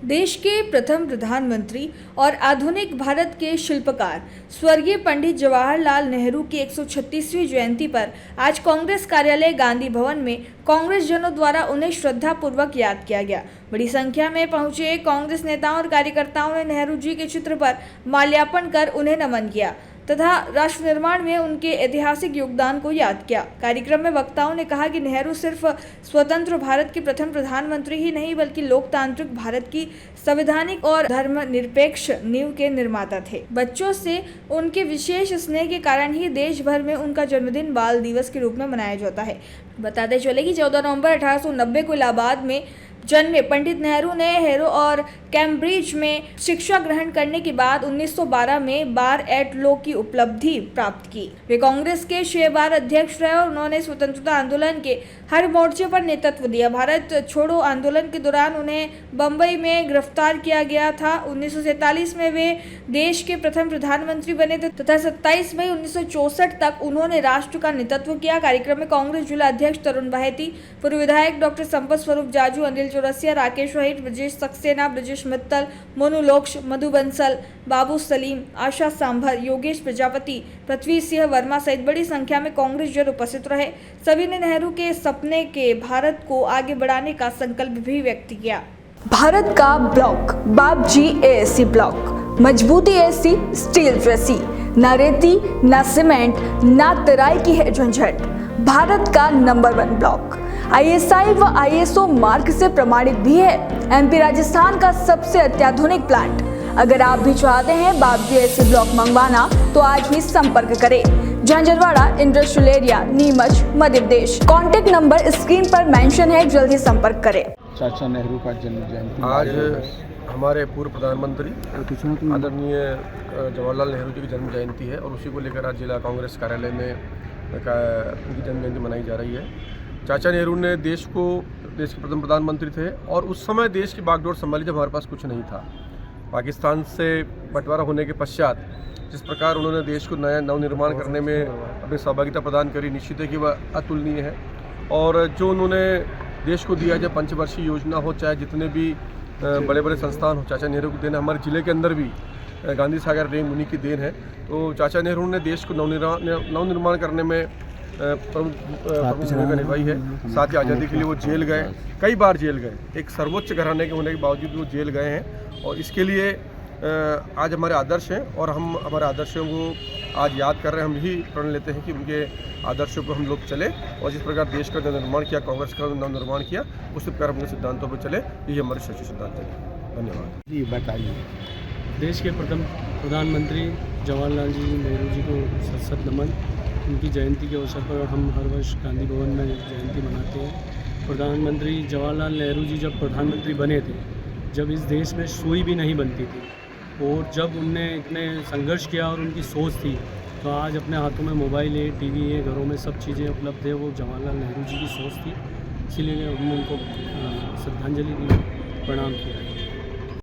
देश के प्रथम प्रधानमंत्री और आधुनिक भारत के शिल्पकार स्वर्गीय पंडित जवाहरलाल नेहरू की 136वीं जयंती पर आज कांग्रेस कार्यालय गांधी भवन में कांग्रेस जनों द्वारा उन्हें श्रद्धापूर्वक याद किया गया। बड़ी संख्या में पहुंचे कांग्रेस नेताओं और कार्यकर्ताओं ने नेहरू जी के चित्र पर माल्यार्पण कर उन्हें नमन किया तथा राष्ट्र निर्माण में उनके ऐतिहासिक योगदान को याद किया। कार्यक्रम में वक्ताओं ने कहा कि नेहरू सिर्फ स्वतंत्र भारत के प्रथम प्रधानमंत्री ही नहीं बल्कि लोकतांत्रिक भारत की संवैधानिक और धर्मनिरपेक्ष नींव के निर्माता थे। बच्चों से उनके विशेष स्नेह के कारण ही देश भर में उनका जन्मदिन बाल दिवस के रूप में मनाया जाता है। बताते चले कि 14 नवंबर 1890 को इलाहाबाद में जन्मे पंडित नेहरू ने हैरो और कैम्ब्रिज में शिक्षा ग्रहण करने के बाद 1912 में बार एट लॉ की उपलब्धि प्राप्त की। वे कांग्रेस के 6 बार अध्यक्ष रहे और उन्होंने स्वतंत्रता आंदोलन के हर मोर्चे पर नेतृत्व दिया। भारत छोड़ो आंदोलन के दौरान उन्हें बंबई में गिरफ्तार किया गया था। 1947 में वे देश के प्रथम प्रधानमंत्री बने थे तथा 27 मई 1964 तक उन्होंने राष्ट्र का नेतृत्व किया। कार्यक्रम में कांग्रेस जिला अध्यक्ष तरुण बहेती, पूर्व विधायक डॉक्टर संपत स्वरूप जाजू, अनिल चौरसिया, राकेश वहीट, ब्रजेश सक्सेना, ब्रजेश मित्तल, मोनू लोक्ष, मधु बंसल, बाबू सलीम, आशा सांभर, योगेश प्रजापति, पृथ्वी सिंह वर्मा सहित बड़ी संख्या में कांग्रेस जन उपस्थित रहे। सभी ने नेहरू के सपने के भारत को आगे बढ़ाने का संकल्प भी व्यक्त किया। भारत का ब्लॉक बापजी एएससी ब्लॉक, मजबूती ऐसी स्टील जैसी, ना रेती ना सीमेंट ना तराई की है झंझट। भारत का नंबर 1 ब्लॉक ISI व ISO मार्क से प्रमाणित भी है। MP राजस्थान का सबसे अत्याधुनिक प्लांट। अगर आप भी चाहते हैं बापजी एएससी ब्लॉक मंगवाना तो आज ही संपर्क करें। Jhanjharwada industrial area, Neemuch, Madhya Pradesh. Contact number screen पर मेंशन है, जल्दी संपर्क करें। चाचा नेहरू का जन्म जयंती आज हमारे पूर्व प्रधानमंत्री आदरणीय जवाहरलाल नेहरू जी की जन्म जयंती है और उसी को लेकर आज जिला कांग्रेस कार्यालय में उनकी जन्म जयंती मनाई जा रही है। चाचा नेहरू ने देश के प्रथम प्रधानमंत्री थे और उस समय देश की बागडोर संभाली जब हमारे पास कुछ नहीं था। पाकिस्तान से बंटवारा होने के पश्चात जिस प्रकार उन्होंने देश को नया नवनिर्माण करने में अपनी सहभागिता प्रदान करी, निश्चित है कि वह अतुलनीय है। और जो उन्होंने देश को दिया, चाहे पंचवर्षीय योजना हो, चाहे जितने भी बड़े बड़े संस्थान हो, चाचा नेहरू की देन है। हमारे ज़िले के अंदर भी गांधी सागर डैम उन्हीं की देन है। तो चाचा नेहरू ने देश को नवनिर्माण करने में प्रमुख भूमिका निभाई है। साथ ही आज़ादी के लिए वो जेल गए, कई बार जेल गए। एक सर्वोच्च घराने के होने के बावजूद वो जेल गए हैं और इसके लिए आज हमारे आदर्श हैं और हम हमारे आदर्शों को आज याद कर रहे हैं। हम यही प्रण लेते हैं कि उनके आदर्शों पर हम लोग चले और जिस प्रकार देश का नवनिर्माण किया, कांग्रेस का नवनिर्माण किया, उसी प्रकार हम सिद्धांतों पर चले। यही हमारे सच्चे सिद्धांत हैं। धन्यवाद जी। बताइए। देश के प्रथम प्रधानमंत्री जवाहरलाल जी नेहरू जी को सत नमन। उनकी जयंती के अवसर पर हम हर वर्ष गांधी भवन में जयंती मनाते हैं। प्रधानमंत्री जवाहरलाल नेहरू जी जब प्रधानमंत्री बने थे, जब इस देश में सुई भी नहीं बनती थी और जब उनने इतने संघर्ष किया और उनकी सोच थी, तो आज अपने हाथों में मोबाइल है, टीवी है, घरों में सब चीज़ें उपलब्ध है। वो जवाहरलाल नेहरू जी की सोच थी, इसीलिए हम उनको श्रद्धांजलि दी, प्रणाम किया।